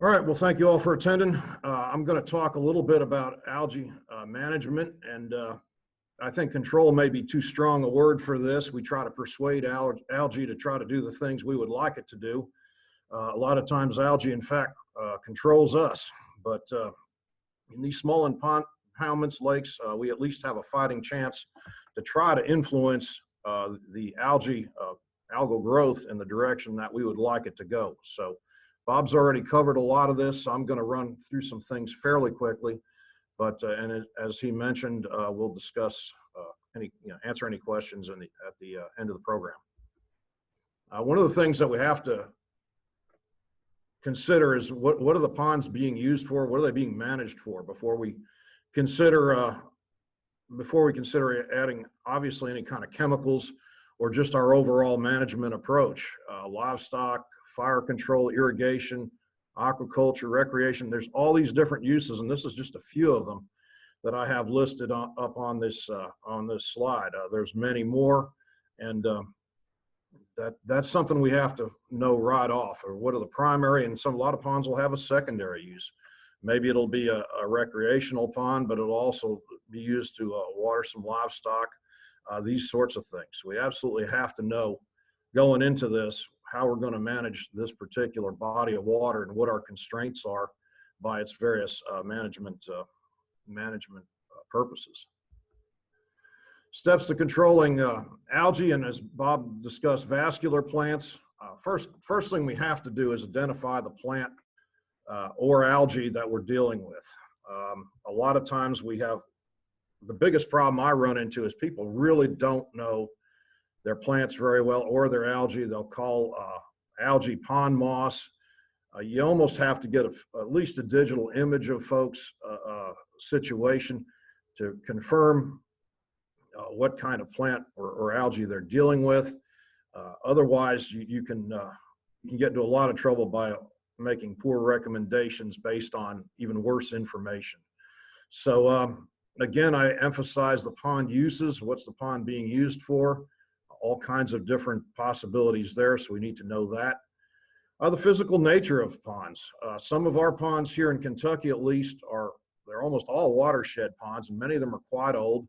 All right, well, thank you all for attending. I'm going to talk a little bit about algae management, and I think control may be too strong a word for this. We try to persuade algae to try to do the things we would like it to do. A lot of times algae, in fact, controls us, but in these small impoundments, lakes, we at least have a fighting chance to try to influence the algal growth in the direction that we would like it to go. So Bob's already covered a lot of this, so I'm going to run through some things fairly quickly. But as he mentioned, we'll discuss answer any questions at the end of the program. One of the things that we have to consider is what are the ponds being used for? What are they being managed for before we consider adding obviously any kind of chemicals or just our overall management approach. Livestock, fire control, irrigation, aquaculture, recreation. There's all these different uses, and this is just a few of them that I have listed up on this slide. There's many more, and that's something we have to know right off. Or what are the primary? And a lot of ponds will have a secondary use. Maybe it'll be a recreational pond, but it'll also be used to water some livestock. These sorts of things. We absolutely have to know going into this how we're going to manage this particular body of water and what our constraints are by its various management purposes. Steps to controlling algae, and as Bob discussed, vascular plants. First thing we have to do is identify the plant or algae that we're dealing with. A lot of times the biggest problem I run into is people really don't know their plants very well or their algae. They'll call algae pond moss. You almost have to get at least a digital image of folks' situation to confirm what kind of plant or algae they're dealing with. Otherwise, you can get into a lot of trouble by making poor recommendations based on even worse information. So again, I emphasize the pond uses. What's the pond being used for? All kinds of different possibilities there, so we need to know that. The physical nature of ponds. Some of our ponds here in Kentucky, at least, they're almost all watershed ponds, and many of them are quite old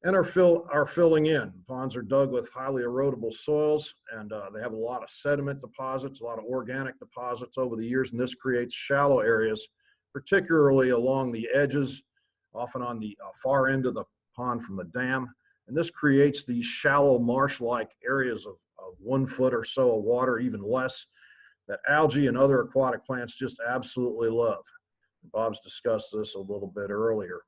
and are filling in. Ponds are dug with highly erodible soils, and they have a lot of sediment deposits, a lot of organic deposits over the years, and this creates shallow areas, particularly along the edges, often on the far end of the pond from the dam. And this creates these shallow marsh-like areas of 1 foot or so of water, even less, that algae and other aquatic plants just absolutely love. Bob's discussed this a little bit earlier.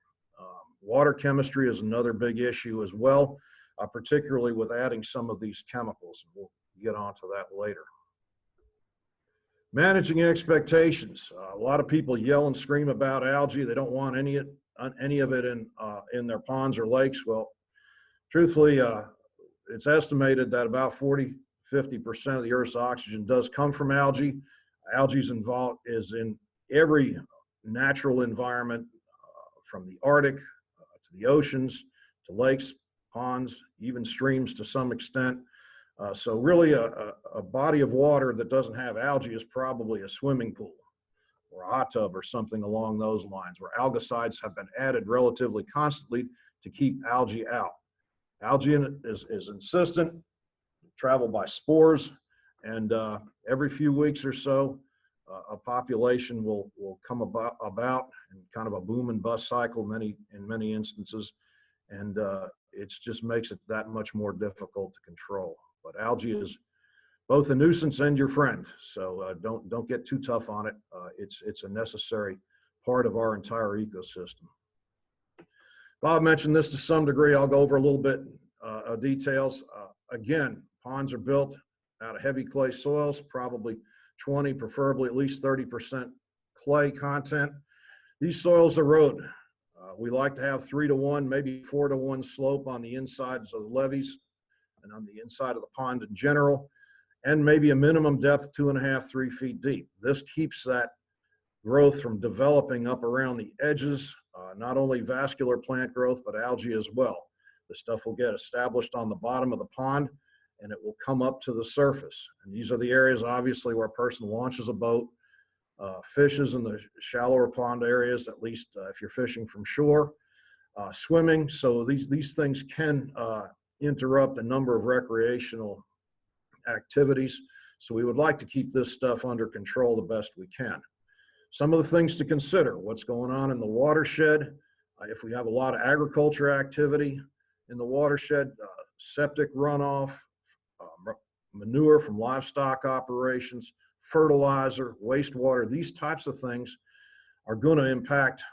Water chemistry is another big issue as well, particularly with adding some of these chemicals. We'll get onto that later. Managing expectations. A lot of people yell and scream about algae. They don't want any of it in their ponds or lakes. Well, truthfully, it's estimated that about 40–50% of the Earth's oxygen does come from algae. Algae is in every natural environment, from the Arctic to the oceans, to lakes, ponds, even streams to some extent. So really a body of water that doesn't have algae is probably a swimming pool or a hot tub or something along those lines, where algicides have been added relatively constantly to keep algae out. Algae is insistent, travel by spores, and every few weeks or so, a population will come about in kind of a boom and bust cycle in many instances, and it just makes it that much more difficult to control. But algae is both a nuisance and your friend, so don't get too tough on it. It's a necessary part of our entire ecosystem. Bob mentioned this to some degree. I'll go over a little bit of details. Again, ponds are built out of heavy clay soils, probably 20, preferably at least 30% clay content. These soils erode. We like to have 3-to-1, maybe 4-to-1 slope on the insides of the levees and on the inside of the pond in general, and maybe a minimum depth 2.5–3 feet deep. This keeps that growth from developing up around the edges, not only vascular plant growth, but algae as well. The stuff will get established on the bottom of the pond, and it will come up to the surface. And these are the areas, obviously, where a person launches a boat, fishes in the shallower pond areas, at least if you're fishing from shore, swimming. So these things can interrupt a number of recreational activities. So we would like to keep this stuff under control the best we can. Some of the things to consider: what's going on in the watershed. If we have a lot of agriculture activity in the watershed, septic runoff, manure from livestock operations, fertilizer, wastewater, these types of things are going to impact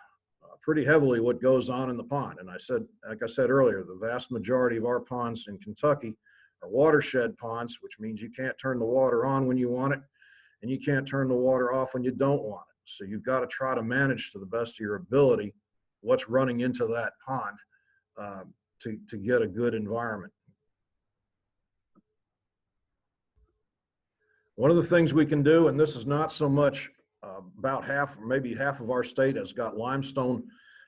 pretty heavily what goes on in the pond. And like I said earlier, the vast majority of our ponds in Kentucky are watershed ponds, which means you can't turn the water on when you want it, and you can't turn the water off when you don't want it. So you've got to try to manage to the best of your ability what's running into that pond to get a good environment. One of the things we can do, and this is not so much about half, maybe half of our state has got limestone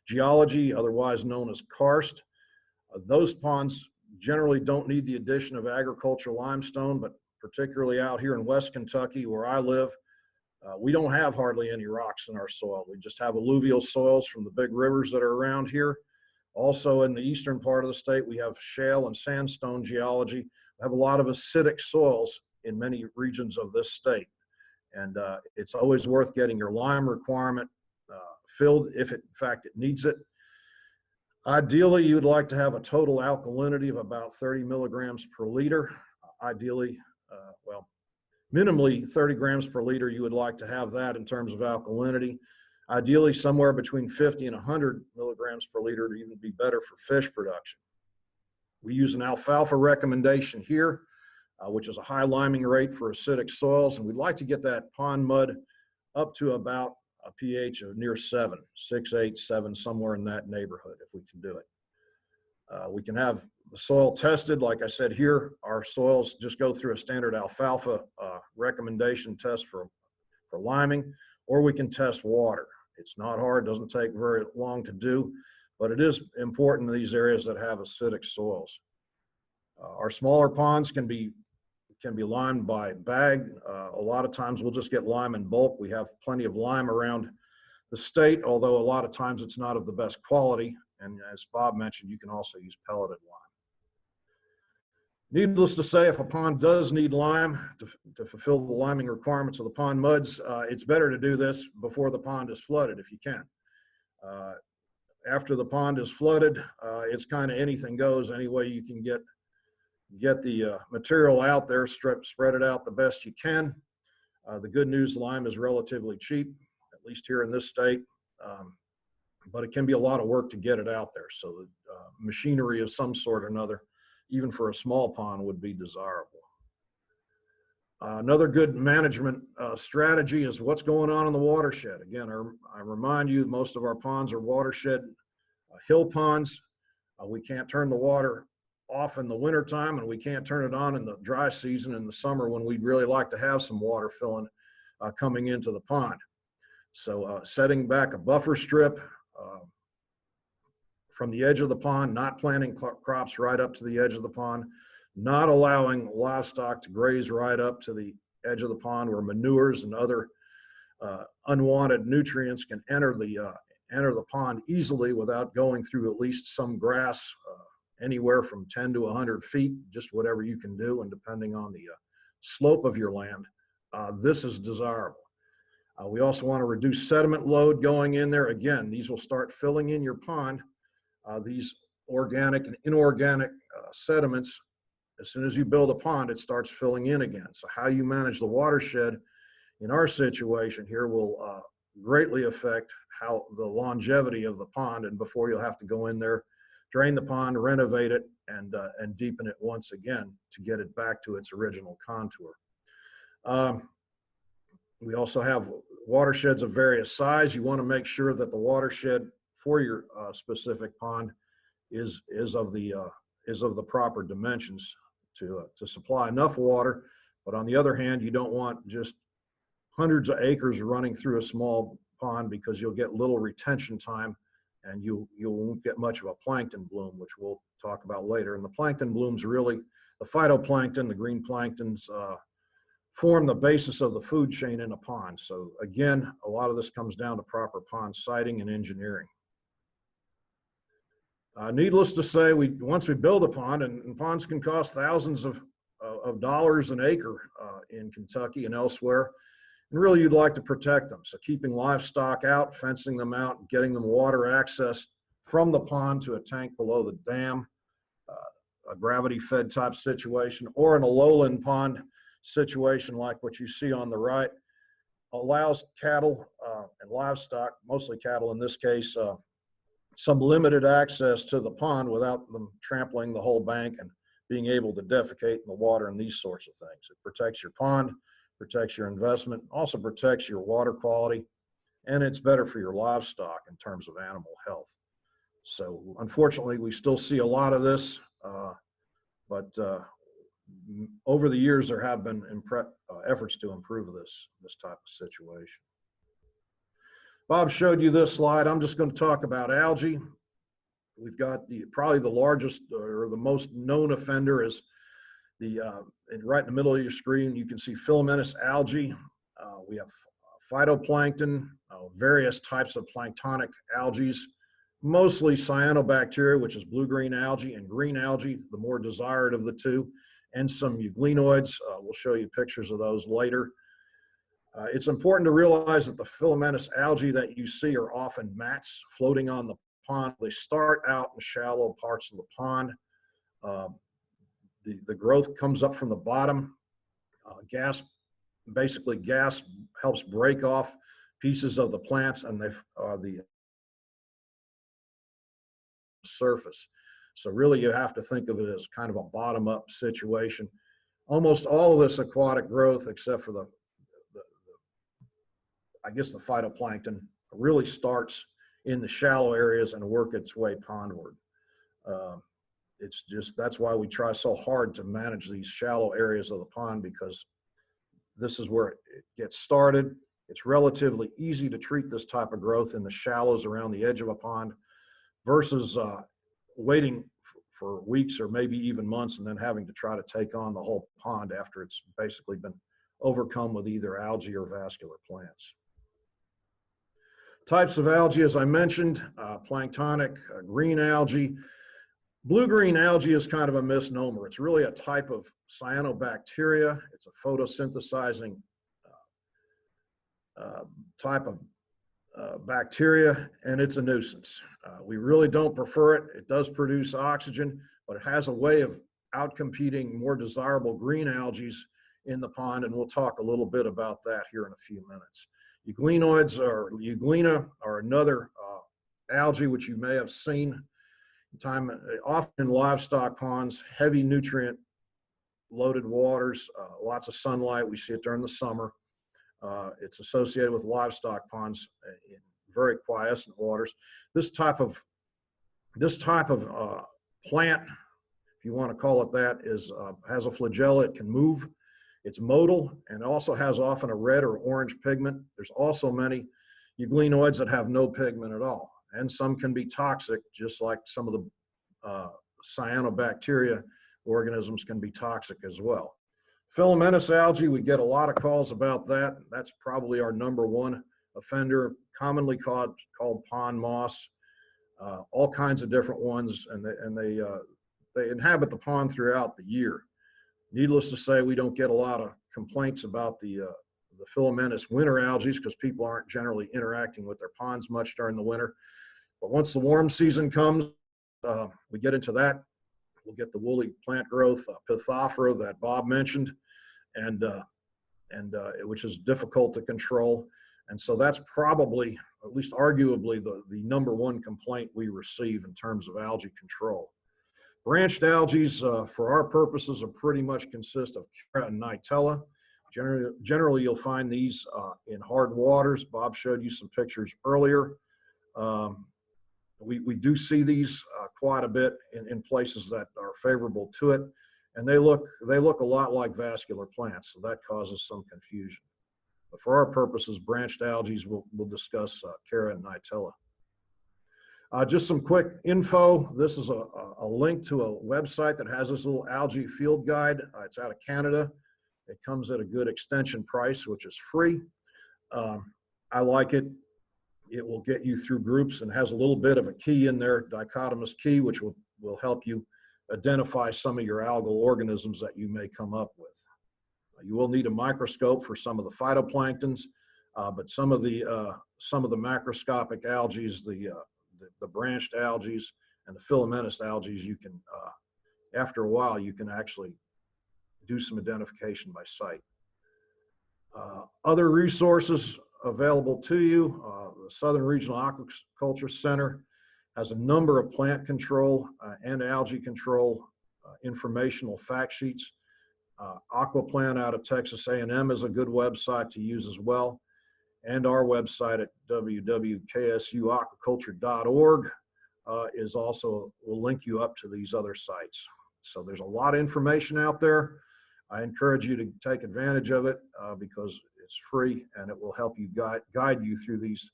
geology, otherwise known as karst. Those ponds generally don't need the addition of agricultural limestone, but particularly out here in West Kentucky where I live, we don't have hardly any rocks in our soil. We just have alluvial soils from the big rivers that are around here. Also in the eastern part of the state, we have shale and sandstone geology. We have a lot of acidic soils in many regions of this state. And it's always worth getting your lime requirement filled if in fact it needs it. Ideally, you'd like to have a total alkalinity of about 30 milligrams per liter. Ideally, minimally 30 grams per liter, you would like to have that in terms of alkalinity. Ideally, somewhere between 50 and 100 milligrams per liter to even be better for fish production. We use an alfalfa recommendation here, which is a high liming rate for acidic soils, and we'd like to get that pond mud up to about a pH of near 7, 6, 8, 7, somewhere in that neighborhood if we can do it. We can have the soil tested. Like I said here, our soils just go through a standard alfalfa recommendation test for liming, or we can test water. It's not hard, doesn't take very long to do, but it is important in these areas that have acidic soils. Our smaller ponds can be limed by bag. A lot of times we'll just get lime in bulk. We have plenty of lime around the state, although a lot of times it's not of the best quality. And as Bob mentioned, you can also use pelleted lime. Needless to say, if a pond does need lime to fulfill the liming requirements of the pond muds, it's better to do this before the pond is flooded if you can. After the pond is flooded, it's kind of anything goes. Any way you can get the material out there, spread it out the best you can. The good news, lime is relatively cheap, at least here in this state, but it can be a lot of work to get it out there. So the machinery of some sort or another, even for a small pond, would be desirable. Another good management strategy is what's going on in the watershed. Again, I remind you, most of our ponds are watershed hill ponds. We can't turn the water off in the wintertime, and we can't turn it on in the dry season in the summer when we'd really like to have some water coming into the pond. So setting back a buffer strip from the edge of the pond, not planting crops right up to the edge of the pond, not allowing livestock to graze right up to the edge of the pond where manures and other unwanted nutrients can enter the pond easily without going through at least some grass anywhere from 10 to 100 feet, just whatever you can do, and depending on the slope of your land, this is desirable. We also want to reduce sediment load going in there. Again, these will start filling in your pond. These organic and inorganic sediments, as soon as you build a pond, it starts filling in again. So how you manage the watershed in our situation here will greatly affect how the longevity of the pond, and before you'll have to go in there, drain the pond, renovate it, and deepen it once again to get it back to its original contour. We also have watersheds of various size. You want to make sure that the watershed for your specific pond is of the proper dimensions to supply enough water. But on the other hand, you don't want just hundreds of acres running through a small pond, because you'll get little retention time, and you won't get much of a plankton bloom, which we'll talk about later. And the plankton blooms really, the phytoplankton, the green planktons, form the basis of the food chain in a pond. So again, a lot of this comes down to proper pond siting and engineering. Needless to say, once we build a pond, and ponds can cost thousands of dollars an acre in Kentucky and elsewhere, and really you'd like to protect them. So keeping livestock out, fencing them out, getting them water access from the pond to a tank below the dam, a gravity fed type situation, or in a lowland pond situation like what you see on the right, allows cattle and livestock, mostly cattle in this case, some limited access to the pond without them trampling the whole bank and being able to defecate in the water and these sorts of things. It protects your pond, protects your investment, also protects your water quality, and it's better for your livestock in terms of animal health. So unfortunately, we still see a lot of this, but over the years, there have been efforts to improve this type of situation. Bob showed you this slide. I'm just going to talk about algae. We've got probably the largest or the most known offender is right in the middle of your screen, you can see filamentous algae. We have phytoplankton, various types of planktonic algae, mostly cyanobacteria, which is blue-green algae, and green algae, the more desired of the two, and some euglenoids. We'll show you pictures of those later. It's important to realize that the filamentous algae that you see are often mats floating on the pond. They start out in shallow parts of the pond. The growth comes up from the bottom. Gas helps break off pieces of the plants, and they are the surface. So really you have to think of it as kind of a bottom-up situation. Almost all of this aquatic growth, except for I guess the phytoplankton, really starts in the shallow areas and work its way pondward. That's why we try so hard to manage these shallow areas of the pond, because this is where it gets started. It's relatively easy to treat this type of growth in the shallows around the edge of a pond versus waiting for weeks or maybe even months and then having to try to take on the whole pond after it's basically been overcome with either algae or vascular plants. Types of algae, as I mentioned, planktonic, green algae. Blue-green algae is kind of a misnomer. It's really a type of cyanobacteria. It's a photosynthesizing type of bacteria, and it's a nuisance. We really don't prefer it. It does produce oxygen, but it has a way of outcompeting more desirable green algae in the pond, and we'll talk a little bit about that here in a few minutes. Euglenoids or euglena are another algae which you may have seen often in livestock ponds, heavy nutrient loaded waters, lots of sunlight. We see it during the summer. It's associated with livestock ponds in very quiescent waters. This type of plant, if you want to call it that, has a flagella. It can move. It's motile and also has often a red or orange pigment. There's also many euglenoids that have no pigment at all, and some can be toxic, just like some of the cyanobacteria organisms can be toxic as well. Filamentous algae, we get a lot of calls about that. That's probably our #1 offender, commonly called pond moss. All kinds of different ones, and they inhabit the pond throughout the year. Needless to say, we don't get a lot of complaints about the filamentous winter algae because people aren't generally interacting with their ponds much during the winter. But once the warm season comes, we get into that. We'll get the woolly plant growth, Pithophora that Bob mentioned, and which is difficult to control. And so that's probably, at least arguably, the #1 complaint we receive in terms of algae control. Branched algae, for our purposes, are pretty much consist of Chera and Nitella. Generally, you'll find these in hard waters. Bob showed you some pictures earlier. We do see these quite a bit in places that are favorable to it, and they look a lot like vascular plants, so that causes some confusion. But for our purposes, branched algae, we'll discuss Chera and Nitella. Just some quick info. This is a link to a website that has this little algae field guide. It's out of Canada. It comes at a good extension price, which is free. I like it. It will get you through groups and has a little bit of a key in there, dichotomous key, which will help you identify some of your algal organisms that you may come up with. You will need a microscope for some of the phytoplanktons, but some of the macroscopic algae, the branched algae and the filamentous algae, you can, after a while, you can actually do some identification by sight. Other resources available to you, the Southern Regional Aquaculture Center has a number of plant control and algae control informational fact sheets. Aquaplan out of Texas A&M is a good website to use as well. And our website at www.KYSU.EDU is also, will link you up to these other sites. So there's a lot of information out there. I encourage you to take advantage of it because it's free and it will help you guide you through these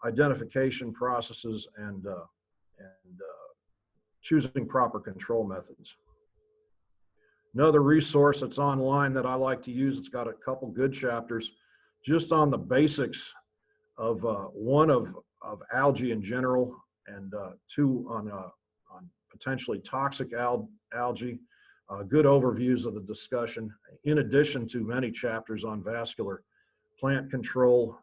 identification processes and choosing proper control methods. Another resource that's online that I like to use, it's got a couple good chapters just on the basics of one of algae in general, and two on potentially toxic algae. Good overviews of the discussion, in addition to many chapters on vascular plant control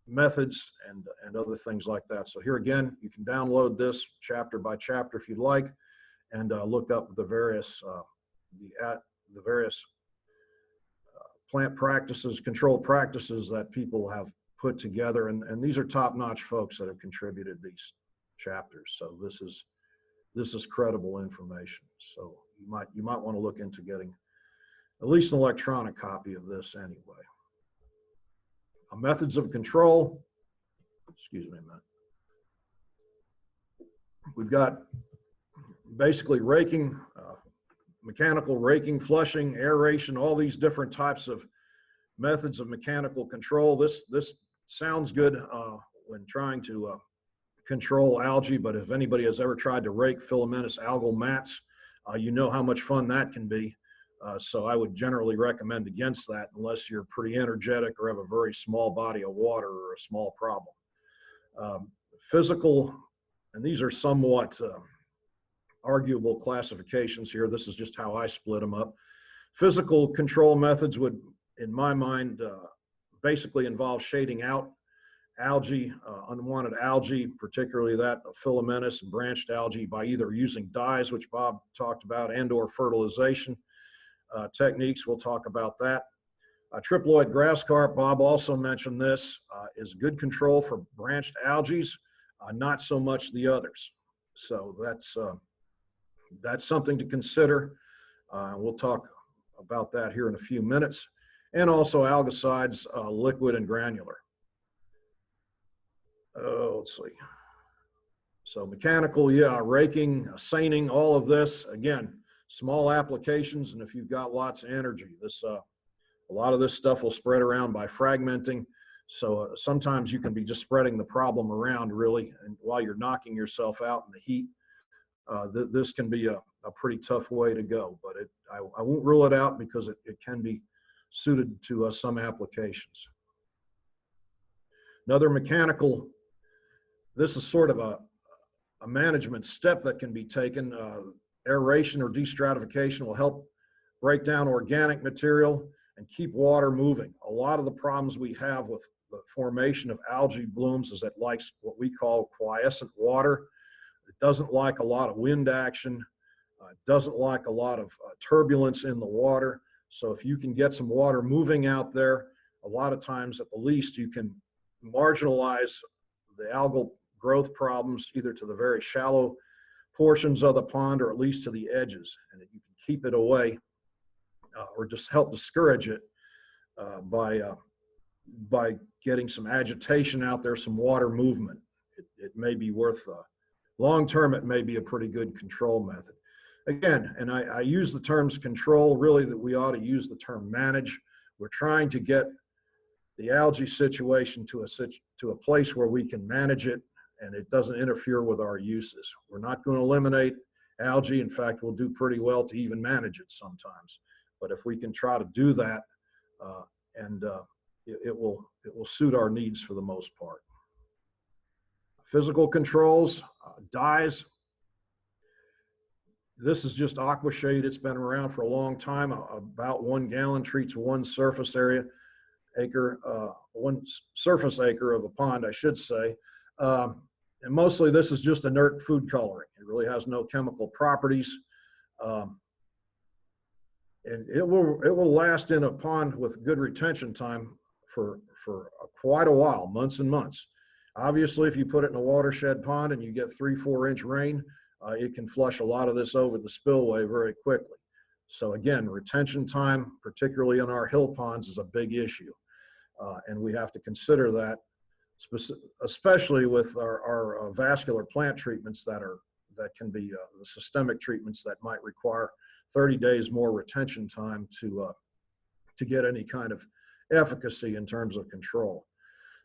methods and other things like that. So here again, you can download this chapter by chapter if you'd like, and look up the various plant practices, control practices that people have put together, and these are top-notch folks that have contributed these chapters. So this is credible information. So you might want to look into getting at least an electronic copy of this anyway. Methods of control. Excuse me a minute. We've got basically raking, mechanical raking, flushing, aeration, all these different types of methods of mechanical control. This sounds good when trying to control algae, but if anybody has ever tried to rake filamentous algal mats, you know how much fun that can be. So I would generally recommend against that unless you're pretty energetic or have a very small body of water or a small problem. Physical, and these are somewhat arguable classifications here. This is just how I split them up. Physical control methods would, in my mind, basically involve shading out algae, unwanted algae, particularly that of filamentous and branched algae, by either using dyes, which Bob talked about, and or fertilization techniques. We'll talk about that. Triploid grass carp, Bob also mentioned this, is good control for branched algae, not so much the others. So that's something to consider. We'll talk about that here in a few minutes. And also algicides, liquid and granular. Let's see. So mechanical, yeah, raking, seining, all of this, again, small applications, and if you've got lots of energy, a lot of this stuff will spread around by fragmenting. So sometimes you can be just spreading the problem around, really, and while you're knocking yourself out in the heat. This can be a pretty tough way to go, but I won't rule it out because it can be suited to some applications. Another mechanical, this is sort of a management step that can be taken. Aeration or destratification will help break down organic material and keep water moving. A lot of the problems we have with the formation of algae blooms is it likes what we call quiescent water. It doesn't like a lot of wind action. It doesn't like a lot of turbulence in the water. So if you can get some water moving out there, a lot of times at the least you can marginalize the algal growth problems either to the very shallow portions of the pond or at least to the edges, and you can keep it away or just help discourage it by getting some agitation out there, some water movement. It may be worth, long term, it may be a pretty good control method. Again, and I use the terms control, really that we ought to use the term manage. We're trying to get the algae situation to a place where we can manage it and it doesn't interfere with our uses. We're not going to eliminate algae. In fact, we'll do pretty well to even manage it sometimes. But if we can try to do that, and it will suit our needs for the most part. Physical controls, dyes. This is just Aquashade. It's been around for a long time. About 1 gallon treats 1 surface acre, 1 surface acre of a pond, I should say. And mostly this is just inert food coloring. It really has no chemical properties. And it will last in a pond with good retention time for quite a while, months and months. Obviously, if you put it in a watershed pond and you get 3-4 inch rain, it can flush a lot of this over the spillway very quickly. So again, retention time, particularly in our hill ponds, is a big issue. And we have to consider that, especially with our vascular plant treatments that can be the systemic treatments that might require 30 days more retention time to get any kind of efficacy in terms of control.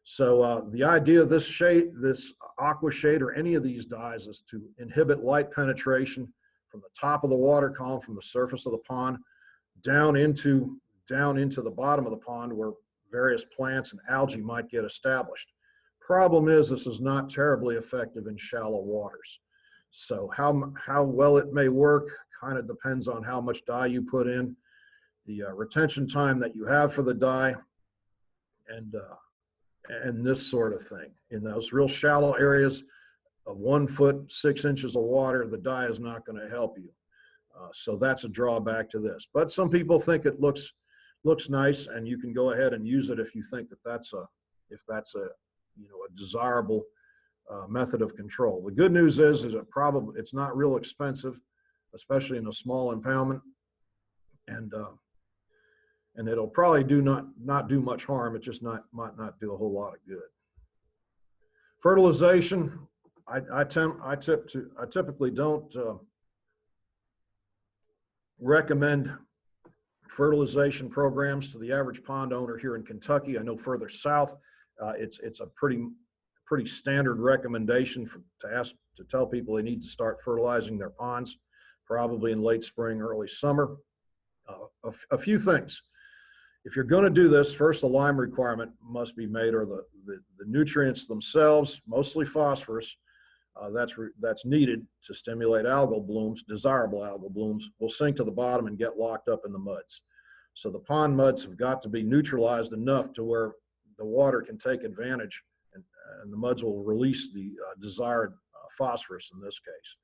So the idea of this Aquashade or any of these dyes is to inhibit light penetration from the top of the water column, from the surface of the pond, down into the bottom of the pond where various plants and algae might get established. Problem is, this is not terribly effective in shallow waters. So how well it may work kind of depends on how much dye you put in, the retention time that you have for the dye, and this sort of thing. In those real shallow areas of 1 foot, 6 inches of water, the dye is not going to help you. So that's a drawback to this. But some people think it looks nice, and you can go ahead and use it if you think that that's a desirable method of control. The good news is it's not real expensive, especially in a small impoundment, and it'll probably not do much harm. It just might not do a whole lot of good. Fertilization, I typically don't recommend fertilization programs to the average pond owner here in Kentucky. I know further south, it's a pretty standard recommendation to tell people they need to start fertilizing their ponds, probably in late spring, early summer. A few things. If you're going to do this, first the lime requirement must be made, or the nutrients themselves, mostly phosphorus, that's needed to stimulate algal blooms, desirable algal blooms, will sink to the bottom and get locked up in the muds. So the pond muds have got to be neutralized enough to where the water can take advantage, and the muds will release the desired phosphorus in this case.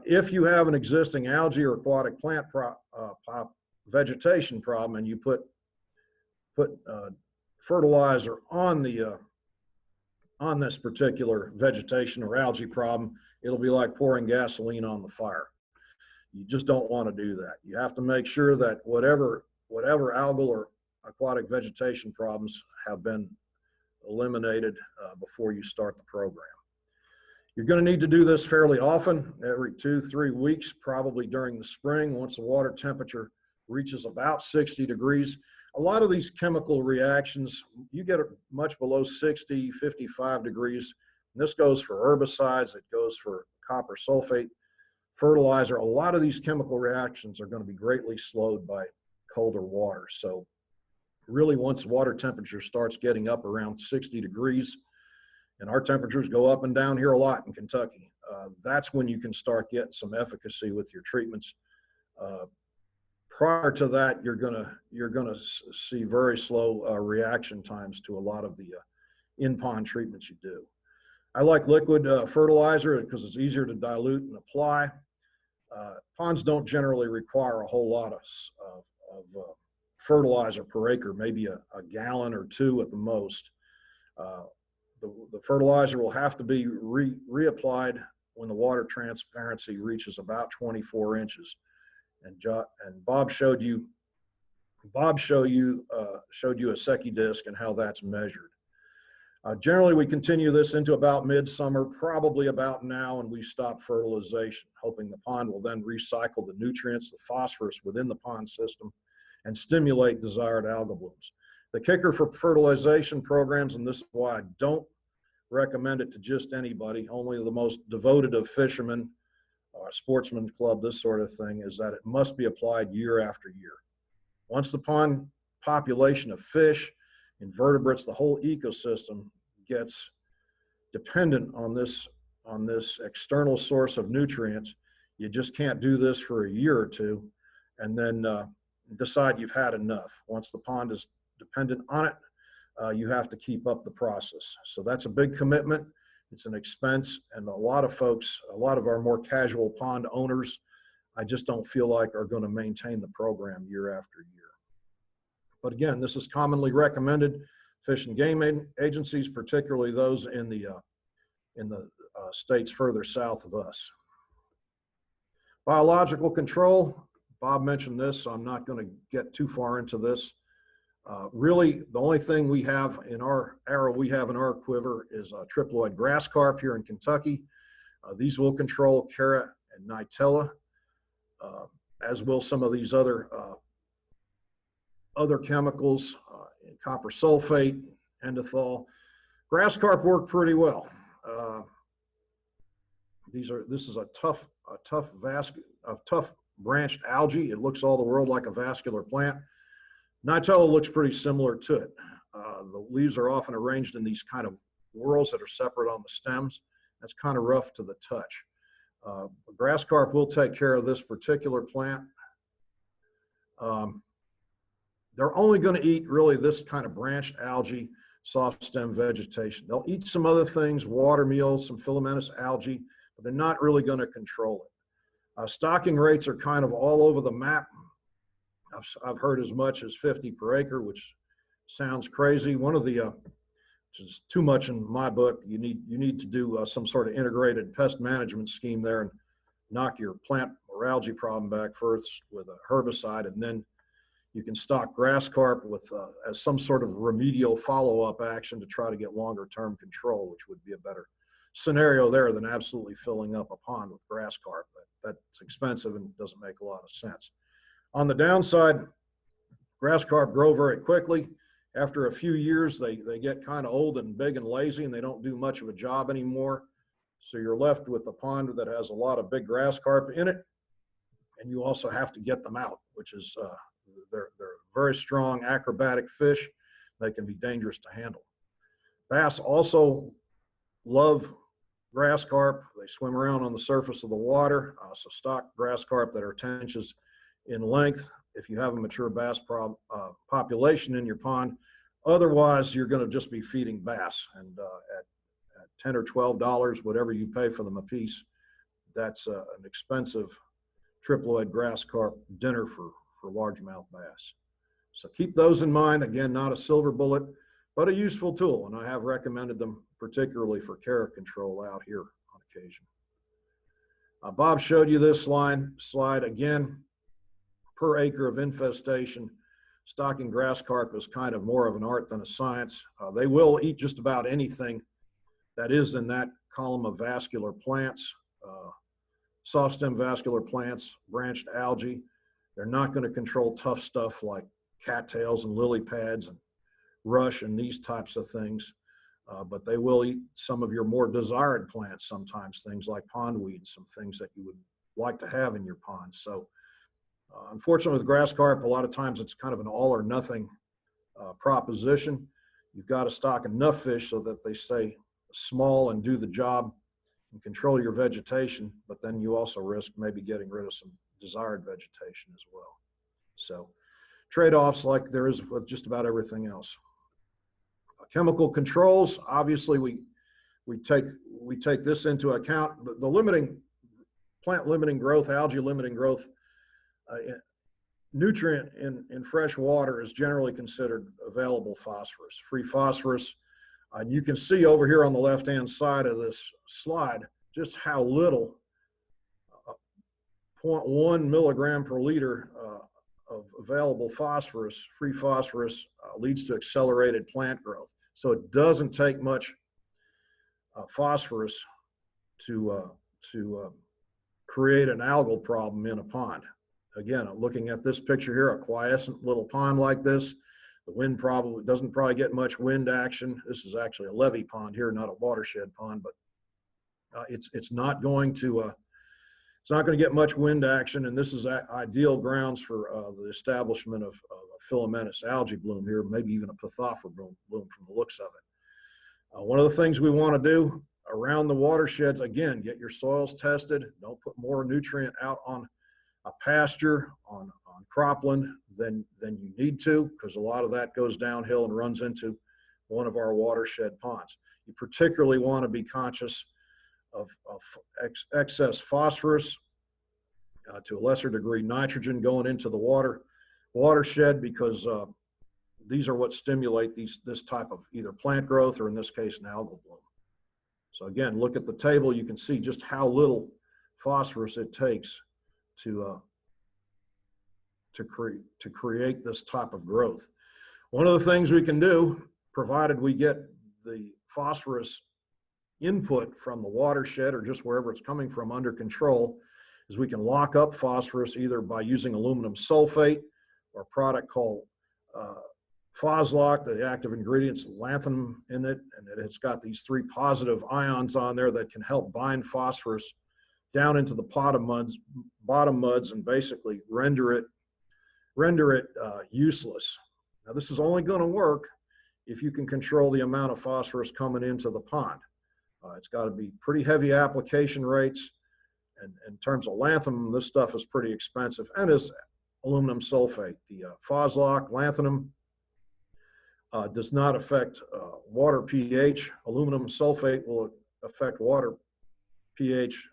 If you have an existing algae or aquatic plant vegetation problem, and you put fertilizer on this particular vegetation or algae problem, it'll be like pouring gasoline on the fire. You just don't want to do that. You have to make sure that whatever algal or aquatic vegetation problems have been eliminated before you start the program. You're going to need to do this fairly often, every 2-3 weeks, probably during the spring, once the water temperature reaches about 60 degrees. A lot of these chemical reactions, you get it much below 60, 55 degrees. And this goes for herbicides, it goes for copper sulfate, fertilizer. A lot of these chemical reactions are going to be greatly slowed by colder water. So really, once water temperature starts getting up around 60 degrees, and our temperatures go up and down here a lot in Kentucky, that's when you can start getting some efficacy with your treatments. Prior to that, you're gonna see very slow reaction times to a lot of the in-pond treatments you do. I like liquid fertilizer because it's easier to dilute and apply. Ponds don't generally require a whole lot of fertilizer per acre, maybe a gallon or 2 at the most. The fertilizer will have to be reapplied when the water transparency reaches about 24 inches. And Bob showed you a Secchi disc and how that's measured. Generally, we continue this into about midsummer, probably about now, and we stop fertilization, hoping the pond will then recycle the nutrients, the phosphorus within the pond system, and stimulate desired algal blooms. The kicker for fertilization programs, and this is why I don't recommend it to just anybody, only the most devoted of fishermen or a sportsman club, this sort of thing, is that it must be applied year after year. Once the pond population of fish, invertebrates, the whole ecosystem gets dependent on this external source of nutrients, you just can't do this for a year or two and then decide you've had enough. Once the pond is dependent on it, you have to keep up the process. So that's a big commitment. It's an expense, and a lot of folks, a lot of our more casual pond owners, I just don't feel like are going to maintain the program year after year. But again, this is commonly recommended. Fish and Game agencies, particularly those in the states further south of us. Biological control, Bob mentioned this, so I'm not going to get too far into this. Really, the only thing we have in our arrow, we have in our quiver is a Triploid grass carp here in Kentucky. These will control Cara and Nitella, as will some of these other chemicals, copper sulfate, Endothall. Grass carp work pretty well. This is a tough branched algae. It looks all the world like a vascular plant. Nitella looks pretty similar to it. The leaves are often arranged in these kind of whorls that are separate on the stems. That's kind of rough to the touch. Grass carp will take care of this particular plant. They're only going to eat really this kind of branched algae, soft stem vegetation. They'll eat some other things, water meals, some filamentous algae, but they're not really going to control it. Stocking rates are kind of all over the map. I've heard as much as 50 per acre, which sounds crazy. One of the, which is too much in my book, you need to do some sort of integrated pest management scheme there and knock your plant or algae problem back first with a herbicide, and then you can stock grass carp with as some sort of remedial follow-up action to try to get longer-term control, which would be a better scenario there than absolutely filling up a pond with grass carp. That's expensive and doesn't make a lot of sense. On the downside, grass carp grow very quickly. After a few years, they get kind of old and big and lazy, and they don't do much of a job anymore. So you're left with a pond that has a lot of big grass carp in it, and you also have to get them out, which is they're very strong acrobatic fish. They can be dangerous to handle. Bass also love grass carp. They swim around on the surface of the water. So stock grass carp that are 10 inches in length if you have a mature bass population in your pond. Otherwise, you're going to just be feeding bass, and at $10 or $12, whatever you pay for them a piece, that's an expensive Triploid grass carp dinner for largemouth bass. So keep those in mind. Again, not a silver bullet, but a useful tool, and I have recommended them particularly for Cara control out here on occasion. Bob showed you this slide again. Per acre of infestation, stocking grass carp is kind of more of an art than a science. They will eat just about anything that is in that column of vascular plants, soft stem vascular plants, branched algae. They're not going to control tough stuff like cattails and lily pads and rush and these types of things, but they will eat some of your more desired plants sometimes, things like pondweed, some things that you would like to have in your pond. So unfortunately with grass carp, a lot of times it's kind of an all or nothing proposition. You've got to stock enough fish so that they stay small and do the job and control your vegetation, but then you also risk maybe getting rid of some desired vegetation as well. So trade-offs like there is with just about everything else. Chemical controls, obviously we take this into account. The limiting, plant limiting growth, algae limiting growth, nutrient in fresh water is generally considered available phosphorus, free phosphorus. And you can see over here on the left-hand side of this slide just how little 0.1 milligram per liter of available phosphorus, free phosphorus, leads to accelerated plant growth. So it doesn't take much phosphorus to create an algal problem in a pond. Again, looking at this picture here, a quiescent little pond like this, the wind doesn't get much wind action. This is actually a levee pond here, not a watershed pond, but it's not going to It's not going to get much wind action, and this is ideal grounds for the establishment of a filamentous algae bloom here, maybe even a Pythophora bloom from the looks of it. One of the things we want to do around the watersheds, again, get your soils tested. Don't put more nutrient out on a pasture, on cropland than you need to, because a lot of that goes downhill and runs into one of our watershed ponds. You particularly want to be conscious of excess phosphorus, to a lesser degree nitrogen going into the watershed, because these are what stimulate this type of either plant growth or, in this case, an algal bloom. So again, look at the table. You can see just how little phosphorus it takes to create this type of growth. One of the things we can do, provided we get the phosphorus input from the watershed or just wherever it's coming from under control, is we can lock up phosphorus either by using aluminum sulfate or a product called Phoslock. The active ingredient's lanthanum in it, and it's got these 3 positive ions on there that can help bind phosphorus down into the bottom muds and basically render it useless. Now, this is only going to work if you can control the amount of phosphorus coming into the pond. It's got to be pretty heavy application rates. And in terms of lanthanum, this stuff is pretty expensive, and is aluminum sulfate. The Phoslock lanthanum does not affect water pH. Aluminum sulfate will affect water pH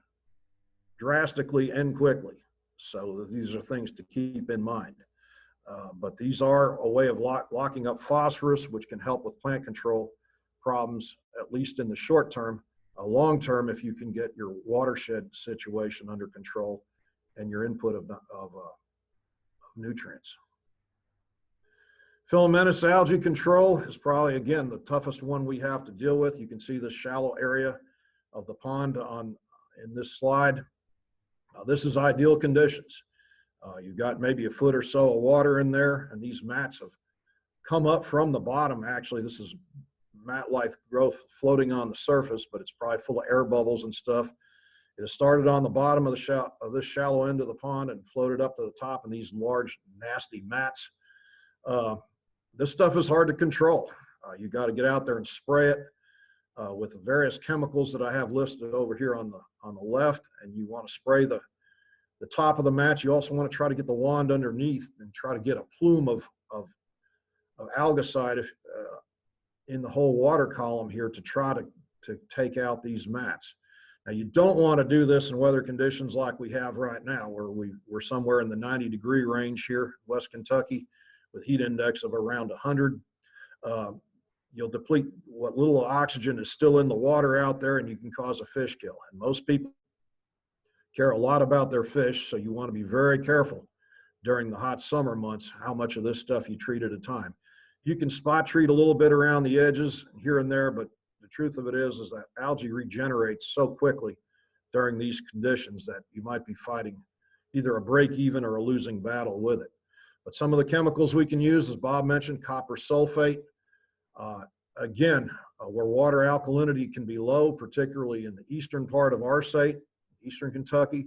drastically and quickly. So these are things to keep in mind. But these are a way of locking up phosphorus, which can help with plant control problems, at least in the short term. Long term, if you can get your watershed situation under control and your input of nutrients. Filamentous algae control is probably, again, the toughest one we have to deal with. You can see the shallow area of the pond in this slide. This is ideal conditions. You've got maybe a foot or so of water in there, and these mats have come up from the bottom. Actually, this is mat-like growth floating on the surface, but it's probably full of air bubbles and stuff. It has started on the bottom of this shallow end of the pond and floated up to the top in these large, nasty mats. This stuff is hard to control. You got to get out there and spray it with the various chemicals that I have listed over here on the left, and you want to spray the top of the mat. You also want to try to get the wand underneath and try to get a plume of algicide in the whole water column here to try to take out these mats. Now, you don't want to do this in weather conditions like we have right now, where we're somewhere in the 90-degree range here, West Kentucky, with heat index of around 100. You'll deplete what little oxygen is still in the water out there, and you can cause a fish kill. And most people care a lot about their fish, so you want to be very careful during the hot summer months how much of this stuff you treat at a time. You can spot treat a little bit around the edges here and there, but the truth of it is that algae regenerates so quickly during these conditions that you might be fighting either a break-even or a losing battle with it. But some of the chemicals we can use, as Bob mentioned, copper sulfate. Again, where water alkalinity can be low, particularly in the eastern part of our state, eastern Kentucky,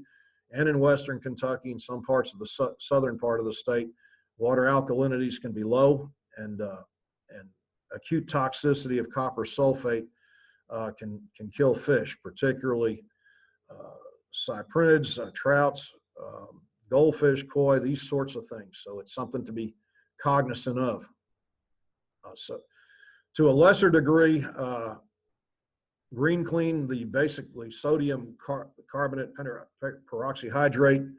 and in western Kentucky, and some parts of the southern part of the state, water alkalinities can be low, and acute toxicity of copper sulfate can kill fish, particularly cyprinids, trouts, goldfish, koi, these sorts of things. So it's something to be cognizant of. So to a lesser degree, Green Clean, the basically sodium carbonate peroxyhydrate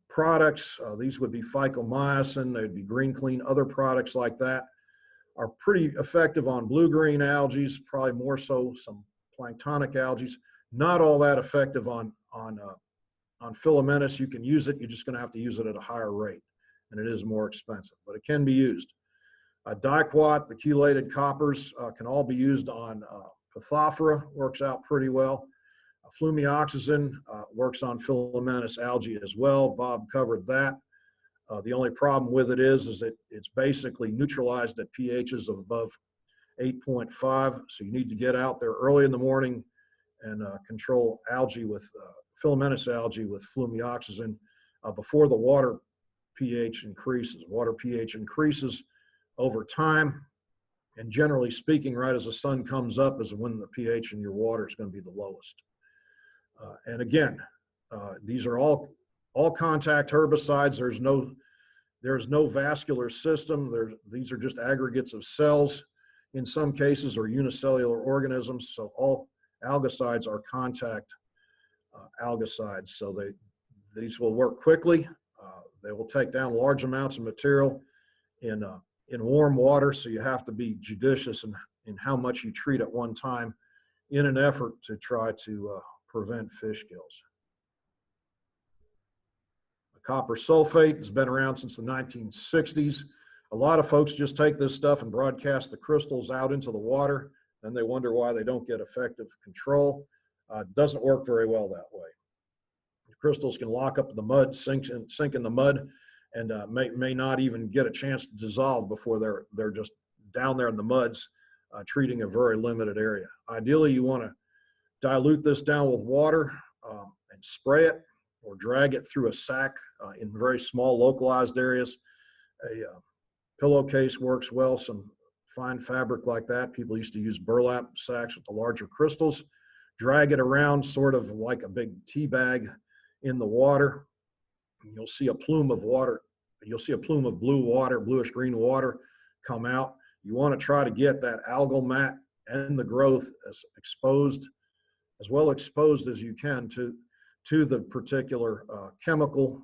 products, these would be phycomycin, they'd be Green Clean, other products like that, are pretty effective on blue-green algae, probably more so some planktonic algae. Not all that effective on filamentous. You can use it, you're just going to have to use it at a higher rate, and it is more expensive, but it can be used. Diquat, the chelated coppers, can all be used on Pythophora, works out pretty well. Flumioxazin works on filamentous algae as well. Bob covered that. The only problem with it is that it's basically neutralized at pHs of above 8.5. So you need to get out there early in the morning and control algae with filamentous algae with flumioxazin before the water pH increases. Water pH increases over time, and generally speaking, right as the sun comes up is when the pH in your water is going to be the lowest. And again, these are all contact herbicides. There's no vascular system. These are just aggregates of cells in some cases, or unicellular organisms. So all algicides are contact algicides. So these will work quickly. They will take down large amounts of material in warm water. So you have to be judicious in how much you treat at one time in an effort to try to prevent fish kills. Copper sulfate has been around since the 1960s. A lot of folks just take this stuff and broadcast the crystals out into the water, and they wonder why they don't get effective control. It doesn't work very well that way. The crystals can lock up in the mud, sink in the mud, and may not even get a chance to dissolve before they're just down there in the muds, treating a very limited area. Ideally, you want to dilute this down with water and spray it, or drag it through a sack in very small localized areas. A pillowcase works well, some fine fabric like that. People used to use burlap sacks with the larger crystals. Drag it around sort of like a big tea bag in the water. And you'll see a plume of water. You'll see a plume of blue water, bluish green water come out. You want to try to get that algal mat and the growth as well exposed as you can to the particular chemical,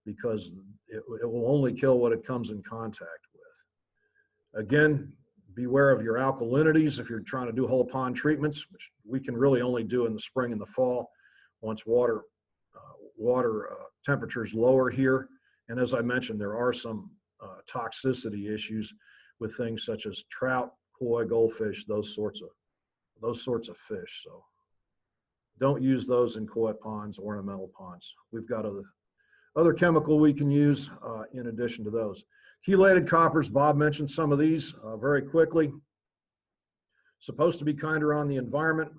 because it will only kill what it comes in contact with. Again, beware of your alkalinities if you're trying to do whole pond treatments, which we can really only do in the spring and the fall once water temperatures lower here. And as I mentioned, there are some toxicity issues with things such as trout, koi, goldfish, those sorts of fish. So don't use those in koi ponds, ornamental ponds. We've got other chemical we can use in addition to those. Chelated coppers, Bob mentioned some of these very quickly. Supposed to be kinder on the environment,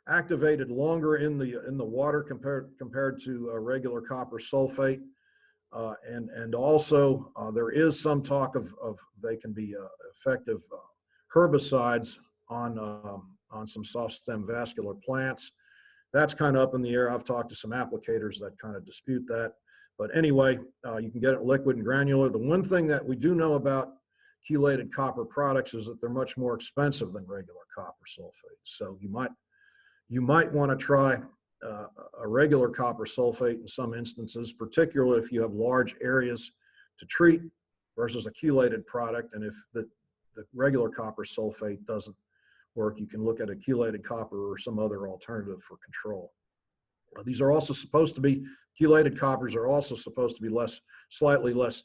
activated longer in the water compared to regular copper sulfate. And also there is some talk of they can be effective herbicides on some soft stem vascular plants. That's kind of up in the air. I've talked to some applicators that kind of dispute that. But anyway, you can get it liquid and granular. The one thing that we do know about chelated copper products is that they're much more expensive than regular copper sulfate. So you might want to try a regular copper sulfate in some instances, particularly if you have large areas to treat versus a chelated product. And if the regular copper sulfate doesn't work, you can look at a chelated copper or some other alternative for control. These are also supposed to be, chelated coppers are also supposed to be slightly less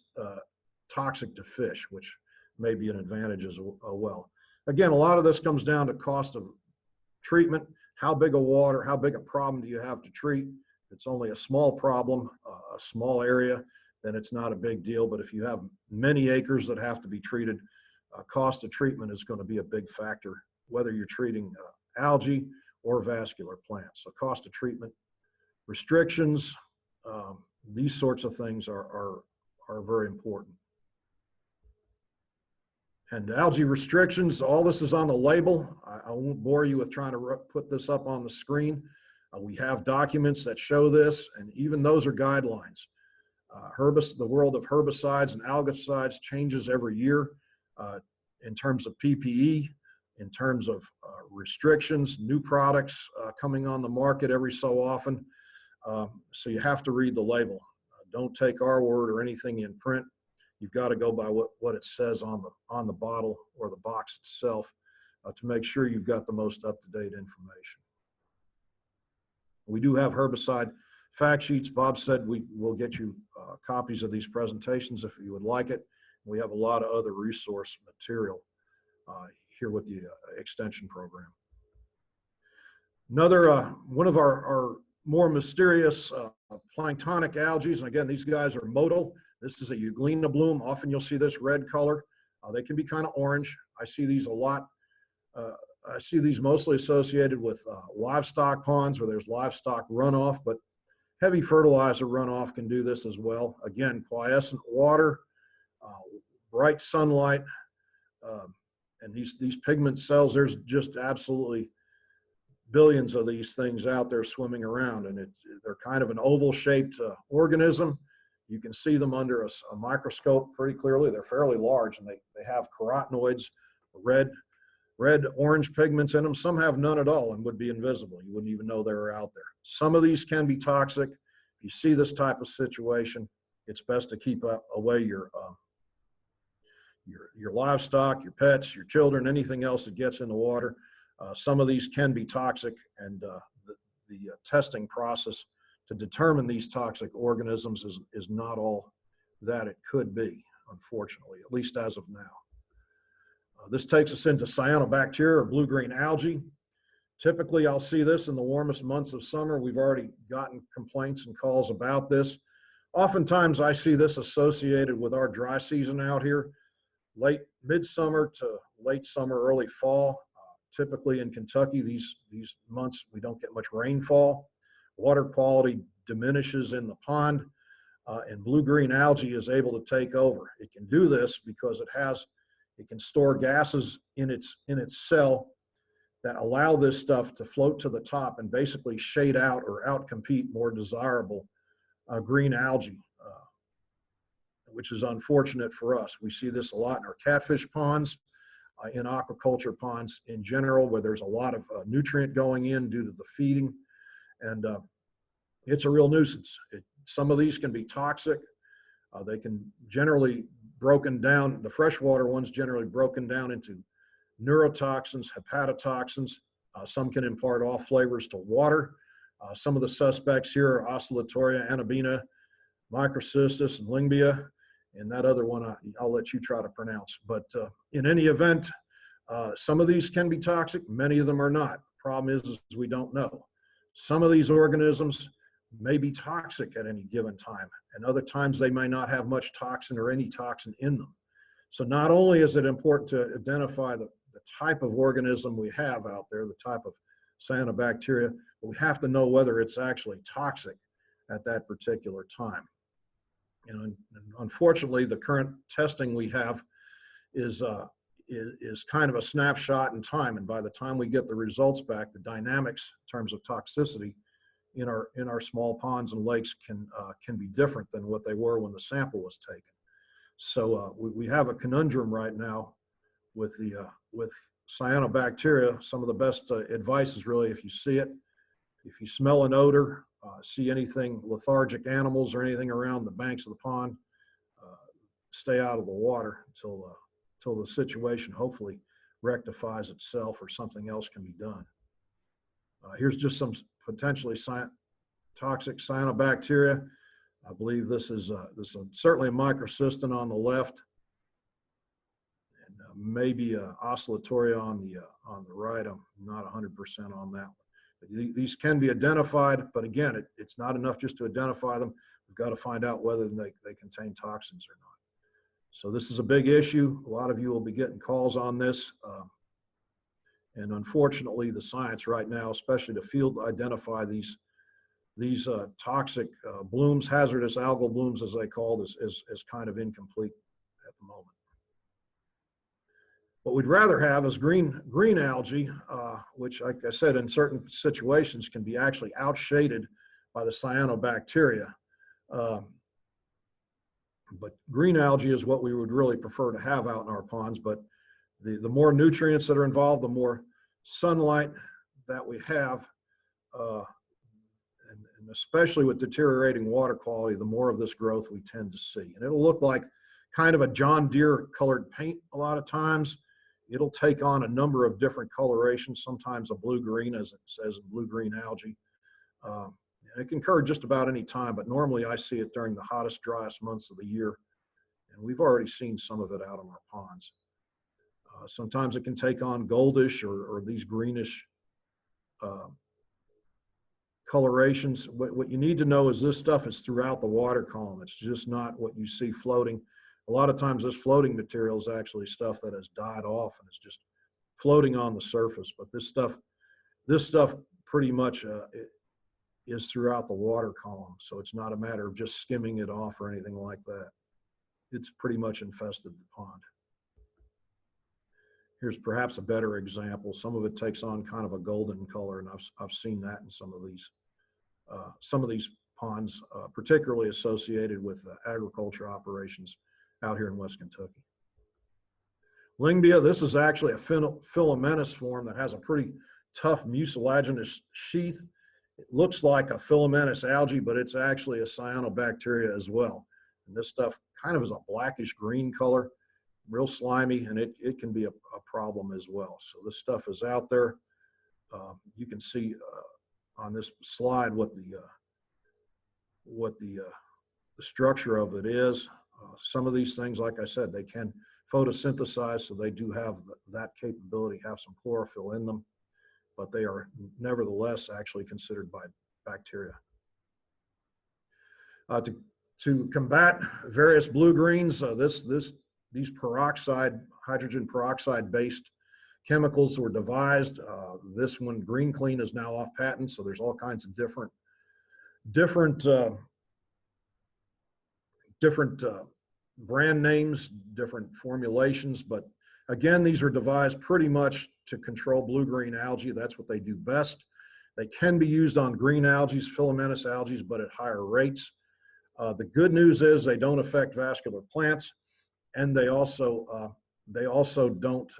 toxic to fish, which may be an advantage as well. Again, a lot of this comes down to cost of treatment. How big a problem do you have to treat? If it's only a small problem, a small area, then it's not a big deal. But if you have many acres that have to be treated, cost of treatment is going to be a big factor, whether you're treating algae or vascular plants. So cost of treatment, restrictions, these sorts of things are very important. And algae restrictions, all this is on the label. I won't bore you with trying to put this up on the screen. We have documents that show this, and even those are guidelines. The world of herbicides and algicides changes every year in terms of PPE, in terms of restrictions, new products coming on the market every so often. So you have to read the label. Don't take our word or anything in print. You've got to go by what it says on the bottle or the box itself to make sure you've got the most up-to-date information. We do have herbicide fact sheets. Bob said we will get you copies of these presentations if you would like it. We have a lot of other resource material here with the extension program. Another one of our more mysterious planktonic algae, and again, these guys are motile. This is a Euglena bloom. Often you'll see this red color. They can be kind of orange. I see these a lot I see these mostly associated with livestock ponds where there's livestock runoff, but heavy fertilizer runoff can do this as well. Again, quiescent water, bright sunlight, and these pigment cells, there's just absolutely billions of these things out there swimming around, and they're kind of an oval-shaped organism. You can see them under a microscope pretty clearly. They're fairly large, and they have carotenoids, red, orange pigments in them. Some have none at all and would be invisible. You wouldn't even know they were out there. Some of these can be toxic. If you see this type of situation, it's best to keep away your livestock, your pets, your children, anything else that gets in the water. Some of these can be toxic, and the testing process to determine these toxic organisms is not all that it could be, unfortunately, at least as of now. This takes us into cyanobacteria or blue-green algae. Typically, I'll see this in the warmest months of summer. We've already gotten complaints and calls about this. Oftentimes, I see this associated with our dry season out here, late midsummer to late summer, early fall. Typically in Kentucky, these months, we don't get much rainfall. Water quality diminishes in the pond, and blue-green algae is able to take over. It can do this because it can store gases in its cell that allow this stuff to float to the top and basically shade out or outcompete more desirable green algae, which is unfortunate for us. We see this a lot in our catfish ponds, in aquaculture ponds in general, where there's a lot of nutrient going in due to the feeding, and it's a real nuisance. Some of these can be toxic. They can generally broken down, the freshwater ones generally broken down into neurotoxins, hepatotoxins. Some can impart off flavors to water. Some of the suspects here are Oscillatoria, Anabina, Microcystis, and Lingbia, and that other one I'll let you try to pronounce. But in any event, some of these can be toxic, many of them are not. The problem is we don't know. Some of these organisms may be toxic at any given time, and other times they may not have much toxin or any toxin in them. So not only is it important to identify the type of organism we have out there, the type of cyanobacteria, but we have to know whether it's actually toxic at that particular time. And unfortunately, the current testing we have is kind of a snapshot in time, and by the time we get the results back, the dynamics in terms of toxicity in our small ponds and lakes can be different than what they were when the sample was taken. So we have a conundrum right now with cyanobacteria. Some of the best advice is really, if you see it, if you smell an odor, see anything lethargic animals or anything around the banks of the pond, stay out of the water until the situation hopefully rectifies itself or something else can be done. Here's just some potentially toxic cyanobacteria. I believe this is certainly a microcystin on the left, and maybe Oscillatoria on the right. I'm not 100% on that one. But these can be identified, but again, it's not enough just to identify them. We've got to find out whether they contain toxins or not. So this is a big issue. A lot of you will be getting calls on this. And unfortunately, the science right now, especially to field identify these toxic blooms, hazardous algal blooms as they call this, is kind of incomplete at the moment. What we'd rather have is green algae, which, like I said, in certain situations can be actually outshaded by the cyanobacteria. But green algae is what we would really prefer to have out in our ponds. But the more nutrients that are involved, the more sunlight that we have, and especially with deteriorating water quality, the more of this growth we tend to see. And it'll look like kind of a John Deere colored paint a lot of times. It'll take on a number of different colorations, sometimes a blue-green, as it says in blue-green algae. And it can occur just about any time, but normally I see it during the hottest, driest months of the year. And we've already seen some of it out in our ponds. Sometimes it can take on goldish or these greenish colorations. What you need to know is this stuff is throughout the water column. It's just not what you see floating. A lot of times this floating material is actually stuff that has died off and it's just floating on the surface. But this stuff pretty much is throughout the water column. So it's not a matter of just skimming it off or anything like that. It's pretty much infested the pond. Here's perhaps a better example. Some of it takes on kind of a golden color, and I've seen that in some of these ponds, particularly associated with agriculture operations out here in West Kentucky. Lyngbia, this is actually a filamentous form that has a pretty tough mucilaginous sheath. It looks like a filamentous algae, but it's actually a cyanobacteria as well. And this stuff kind of is a blackish green color, real slimy, and it can be a problem as well. So this stuff is out there. You can see on this slide what the structure of it is. Some of these things, like I said, they can photosynthesize, so they do have that capability, have some chlorophyll in them, but they are nevertheless actually considered by bacteria. To combat various blue-greens, these hydrogen peroxide-based chemicals were devised. This one, Green Clean, is now off patent, so there's all kinds of different brand names, different formulations, but again, these are devised pretty much to control blue-green algae. That's what they do best. They can be used on green algae, filamentous algae, but at higher rates. The good news is they don't affect vascular plants, and they also don't.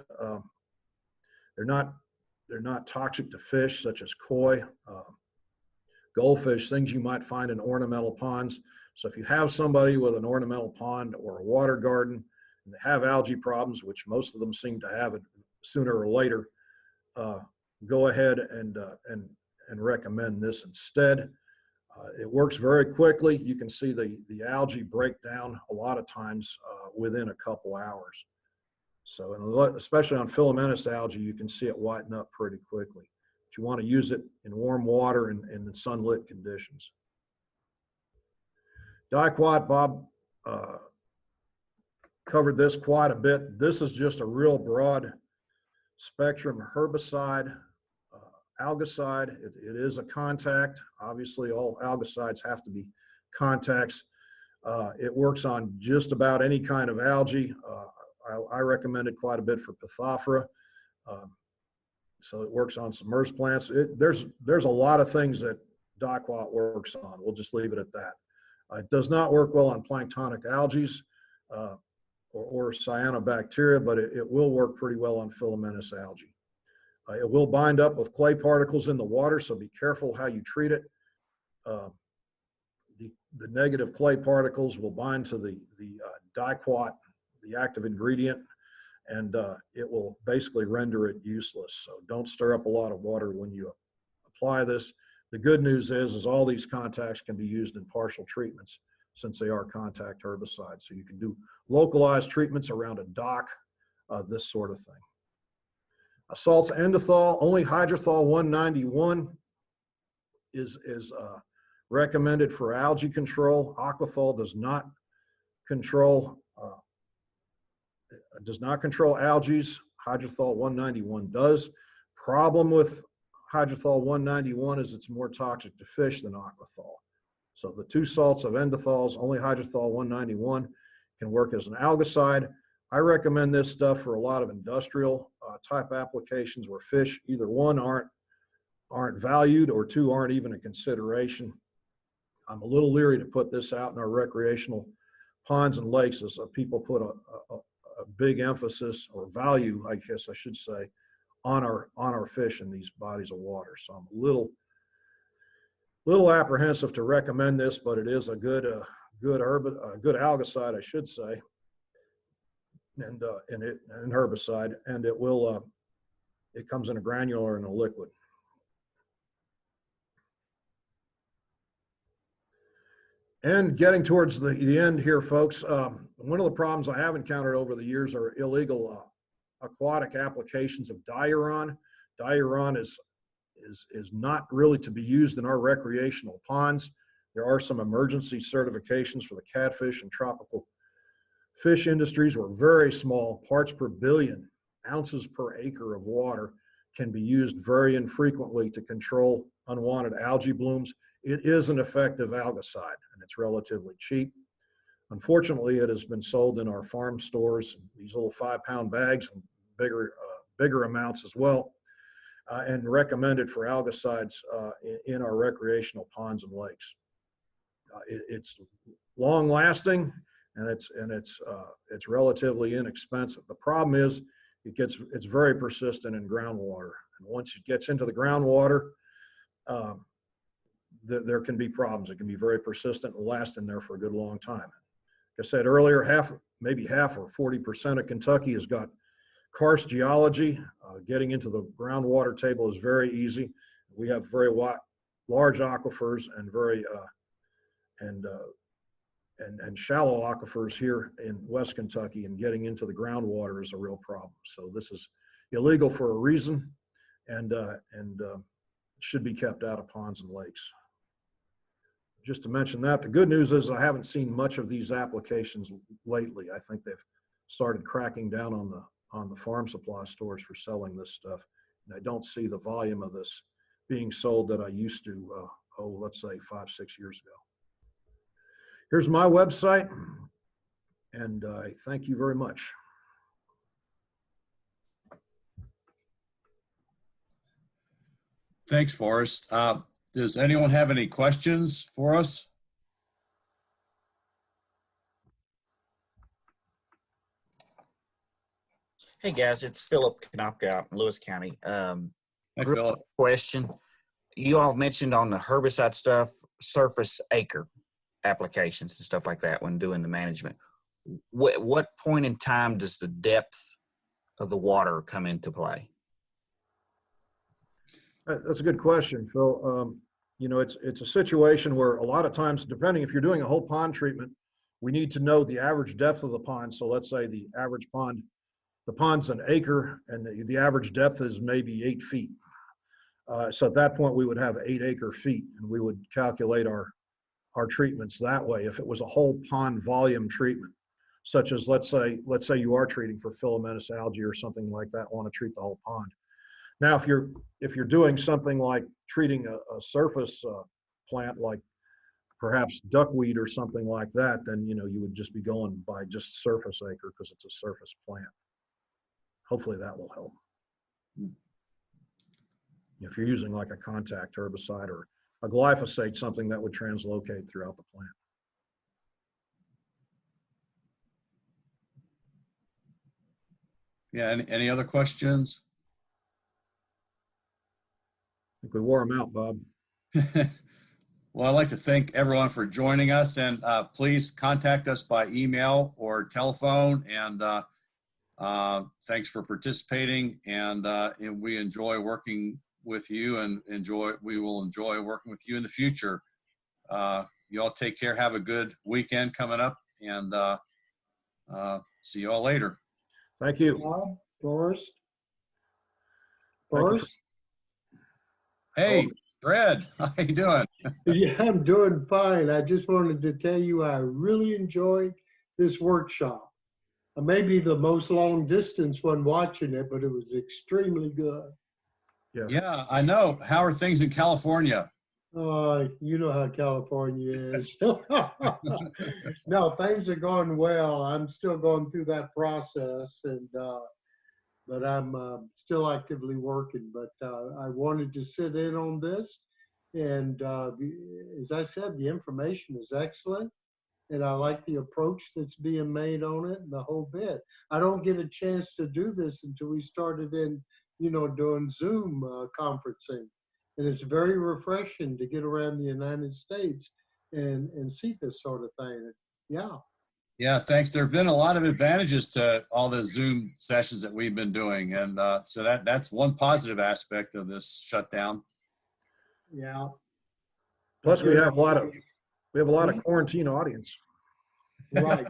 They're not toxic to fish, such as koi, goldfish, things you might find in ornamental ponds. So if you have somebody with an ornamental pond or a water garden and they have algae problems, which most of them seem to have it sooner or later, go ahead and recommend this instead. It works very quickly. You can see the algae break down a lot of times within a couple hours. So especially on filamentous algae, you can see it whiten up pretty quickly. But you want to use it in warm water and in sunlit conditions. Diquat, Bob covered this quite a bit. This is just a real broad spectrum herbicide, algicide. It is a contact. Obviously, all algicides have to be contacts. It works on just about any kind of algae. I recommend it quite a bit for Pithophora. So it works on submerged plants. There's a lot of things that Diquat works on. We'll just leave it at that. It does not work well on planktonic algae or cyanobacteria, but it will work pretty well on filamentous algae. It will bind up with clay particles in the water, so be careful how you treat it. The negative clay particles will bind to the Diquat, the active ingredient, and it will basically render it useless. So don't stir up a lot of water when you apply this. The good news is all these contacts can be used in partial treatments since they are contact herbicides. So you can do localized treatments around a dock, this sort of thing. Salts Endothall, only Hydothal 191 is recommended for algae control. Aquathal does not control algae. Hydothal 191 does. Problem with Hydothal 191 is it's more toxic to fish than Aquathal. So the two salts of endothal's, only Hydothal 191 can work as an algicide. I recommend this stuff for a lot of industrial type applications where fish, either one, aren't valued, or two, aren't even a consideration. I'm a little leery to put this out in our recreational ponds and lakes, as people put a big emphasis, or value, I guess I should say, on our fish in these bodies of water. So I'm a little apprehensive to recommend this, but it is a good algicide, I should say, and herbicide, and it comes in a granular and a liquid. And getting towards the end here, folks, one of the problems I have encountered over the years are illegal aquatic applications of Diuron. Diuron is not really to be used in our recreational ponds. There are some emergency certifications for the catfish and tropical fish industries where very small parts per billion ounces per acre of water can be used very infrequently to control unwanted algae blooms. It is an effective algicide, and it's relatively cheap. Unfortunately, it has been sold in our farm stores, these little 5-pound bags, and bigger amounts as well, and recommended for algicides in our recreational ponds and lakes. It's long lasting, and it's relatively inexpensive. The problem is it's very persistent in groundwater, and once it gets into the groundwater, there can be problems. It can be very persistent and last in there for a good long time. Like I said earlier, maybe half or 40% of Kentucky has got karst geology. Getting into the groundwater table is very easy. We have very large aquifers and and shallow aquifers here in West Kentucky, and getting into the groundwater is a real problem. So this is illegal for a reason, and should be kept out of ponds and lakes. Just to mention that, the good news is I haven't seen much of these applications lately. I think they've started cracking down on the farm supply stores for selling this stuff, and I don't see the volume of this being sold that I used to, let's say 5-6 years ago. Here's my website, and I thank you very much. Thanks, Forrest. Does anyone have any questions for us? Hey guys, it's Philip Knopka out in Lewis County. Hi, Philip. Question. You all mentioned on the herbicide stuff, surface acre applications and stuff like that when doing the management. What point in time does the depth of the water come into play? That's a good question, Phil. You know, it's a situation where a lot of times, depending if you're doing a whole pond treatment, we need to know the average depth of the pond. So let's say the average pond, the pond's an acre, and the average depth is maybe 8 feet. So at that point, we would have 8 acre feet, and we would calculate our treatments that way. If it was a whole pond volume treatment, such as let's say you are treating for filamentous algae or something like that, want to treat the whole pond. Now, if you're doing something like treating a surface plant, like perhaps duckweed or something like that, then you would just be going by just surface acre because it's a surface plant. Hopefully that will help. If you're using like a contact herbicide or a glyphosate, something that would translocate throughout the plant. Yeah, any other questions? I think we wore them out, Bob. Well, I'd like to thank everyone for joining us, and please contact us by email or telephone, and thanks for participating, and we enjoy working with you, and we will enjoy working with you in the future. You all take care, have a good weekend coming up, and see you all later. Thank you. Bob, Forrest. Hey, Fred, how you doing? Yeah, I'm doing fine. I just wanted to tell you I really enjoyed this workshop. I may be the most long distance one watching it, but it was extremely good. Yeah, I know. How are things in California? You know how California is. No, things are going well. I'm still going through that process, and but I'm still actively working. But I wanted to sit in on this, and as I said, the information is excellent, and I like the approach that's being made on it and the whole bit. I don't get a chance to do this until we started in, doing Zoom conferencing. And it's very refreshing to get around the United States and see this sort of thing. Yeah. Yeah, thanks. There have been a lot of advantages to all the Zoom sessions that we've been doing. And so that's one positive aspect of this shutdown. Yeah. Plus we have a lot of quarantine audience. Right.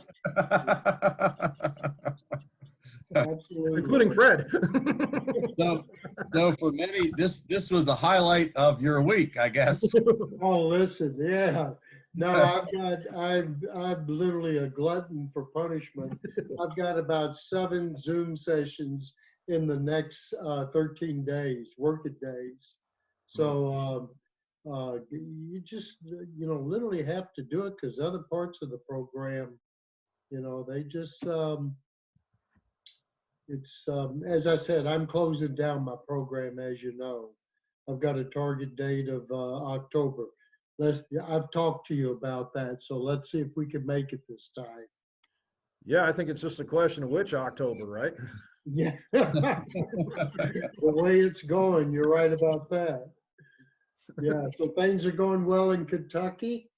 Absolutely. Including Fred. So for many, this was the highlight of your week, I guess. Oh, listen, yeah. No, I'm literally a glutton for punishment. I've got about 7 Zoom sessions in the next 13 days, working days. So you just, literally have to do it because other parts of the program, they just, it's, as I said, I'm closing down my program, as you know. I've got a target date of October. I've talked to you about that, so let's see if we can make it this time. Yeah, I think it's just a question of which October, right? Yeah. The way it's going, you're right about that. Yeah, so things are going well in Kentucky?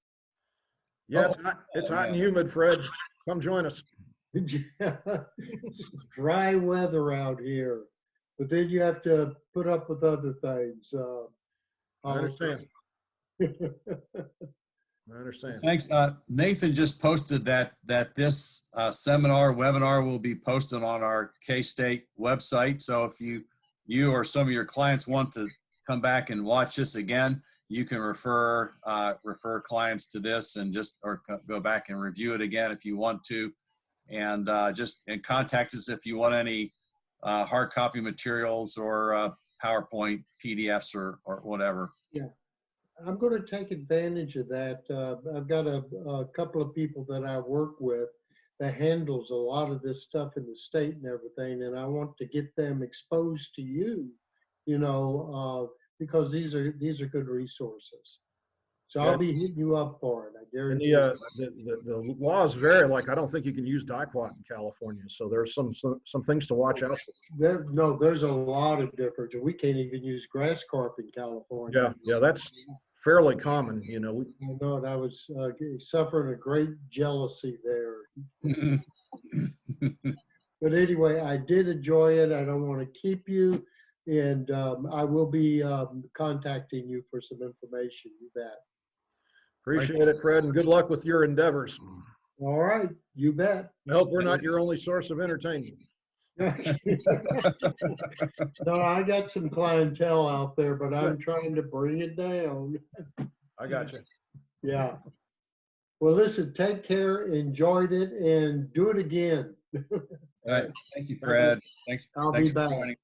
Yeah, it's hot and humid, Fred. Come join us. Dry weather out here, but then you have to put up with other things. I understand. I understand. Thanks. Nathan just posted that this webinar will be posted on our K-State website. So if you or some of your clients want to come back and watch this again, you can refer clients to this and go back and review it again if you want to, and contact us if you want any hard copy materials or PowerPoint PDFs or whatever. Yeah. I'm going to take advantage of that. I've got a couple of people that I work with that handles a lot of this stuff in the state and everything, and I want to get them exposed to you, because these are good resources. So I'll be hitting you up for it. I guarantee. And the laws vary. Like, I don't think you can use dicot in California, so there's some things to watch out for. There's a lot of difference. We can't even use grass carp in California. Yeah, that's fairly common. I know, and I was suffering a great jealousy there. But anyway, I did enjoy it. I don't want to keep you, and I will be contacting you for some information. You bet. Appreciate it, Fred, and good luck with your endeavors. All right, you bet. I hope we're not your only source of entertainment. No, I got some clientele out there, but I'm trying to bring it down. I got you. Yeah. Well, listen, take care, enjoyed it, and do it again. All right. Thank you, Fred. Thanks. I'll Thanks be for back. joining.